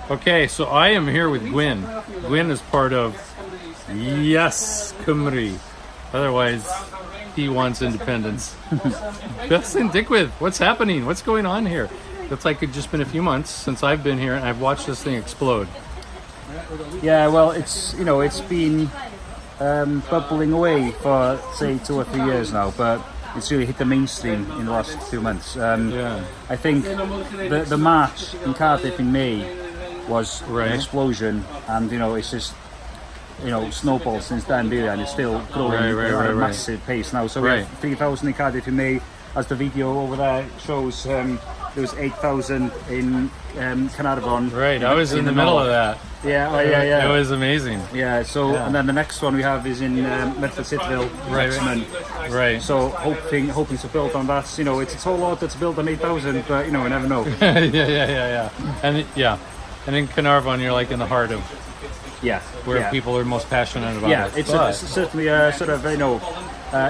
Okay, so I am here with Gwyn. Gwyn is part of Yes Cymru. Otherwise, he wants independence. Beth and Digwydd, what's happening? What's going on here? It's like it's just been a few months since I've been here, and I've watched this thing explode. Yeah, well, it's been bubbling away for say 2 or 3 years now, but it's really hit the mainstream in the last few months. I think the march in Cardiff in May was an explosion, and it's just snowballed since then, really, and it's still growing at a massive pace now. So we have 3,000 in Cardiff in May, as the video over there shows. There was 8,000 in Carnarvon. Right, I was in the middle of that. Yeah. It was amazing. Yeah. So and then the next one we have is in Medford Citadel next month. Right. So hoping to build on that. It's a tall order to build on 8,000, but we never know. Yeah. And in Carnarvon, you're like in the heart of where people are most passionate about it. It's certainly a sort of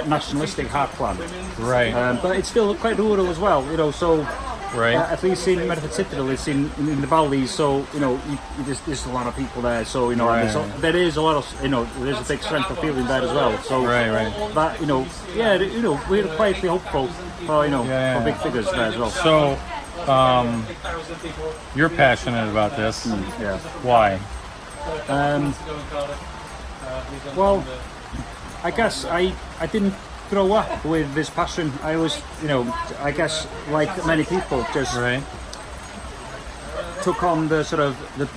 nationalistic heartland. Right. But it's still quite rural as well. So. Right. At least in Medford Citadel, it's in the valleys, so there's a lot of people there. So there is a lot of there's a big strength of feeling there as well. So that we're quietly hopeful for for big figures there as well. So you're passionate about this. Yeah. Why? Well, I guess I didn't grow up with this passion. I was, I guess like many people, just took on the sort of the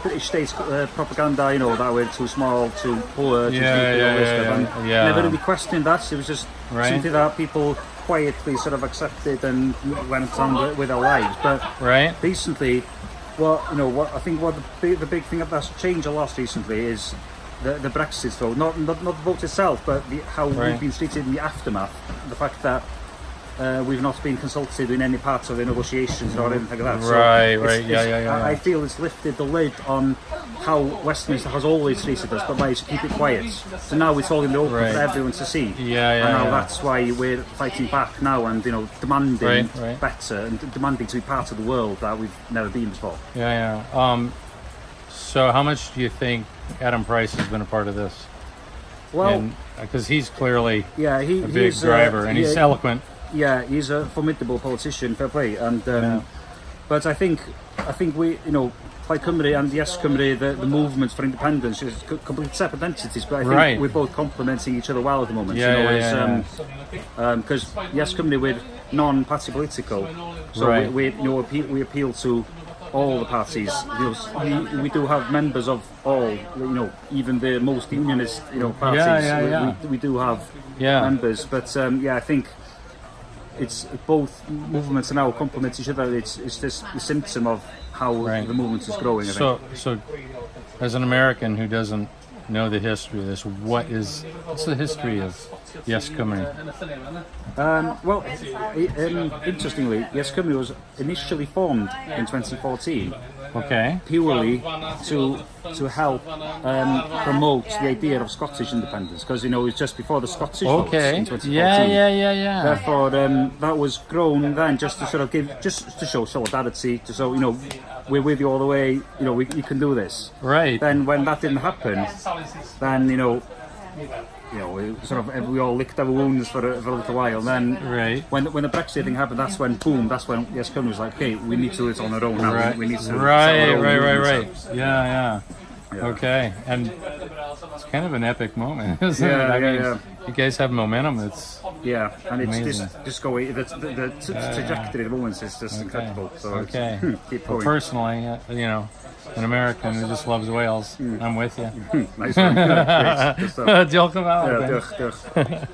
British state's propaganda, that we're too small, too poor, too stupid, all this stuff. And never really questioned that. It was just something that people quietly sort of accepted and went on with their lives. But recently, what I think the big thing that's changed a lot recently is the Brexit vote, not the vote itself, but how we've been treated in the aftermath. The fact that we've not been consulted in any parts of the negotiations or anything like that. I feel it's lifted the lid on how Westminster has always treated us, but managed to keep it quiet. So now it's all in the open for everyone to see. And now that's why we're fighting back now and demanding better and demanding to be part of the world that we've never been before. So how much do you think Adam Price has been a part of this? Well, because he's clearly a big he's driver and he's eloquent. Yeah, he's a formidable politician, fair play. And but I think we, Plaid Cymru and Yes Cymru, the movements for independence is completely separate entities. But I think we're both complementing each other well at the moment. Because Yes Cymru, we're non-party political, so we appeal to all the parties. We do have members of all, even the most unionist, parties. We do have members, but I think it's both movements now complement each other. It's just a symptom of how the movement is growing. So as an American who doesn't know the history of this, what's the history of Yes Cymru? Well, interestingly, Yes Cymru was initially formed in 2014. Purely to help promote the idea of Scottish independence, because it was just before the Scottish votes in 2014. Therefore, that was grown then just to sort of just to show solidarity, to show we're with you all the way. You can do this. Then when that didn't happen, then we all licked our wounds for a little while. Then when the Brexit thing happened, that's when Yes Cymru was like, okay, we need to do it on our own now. We need to Okay, and it's kind of an epic moment, isn't it? You guys have momentum. It's and amazing. It's just going. The trajectory of the moments is just incredible. So keep going. Personally, an American who just loves Wales, I'm with you. Nice one. Great. Diolch yn fawr.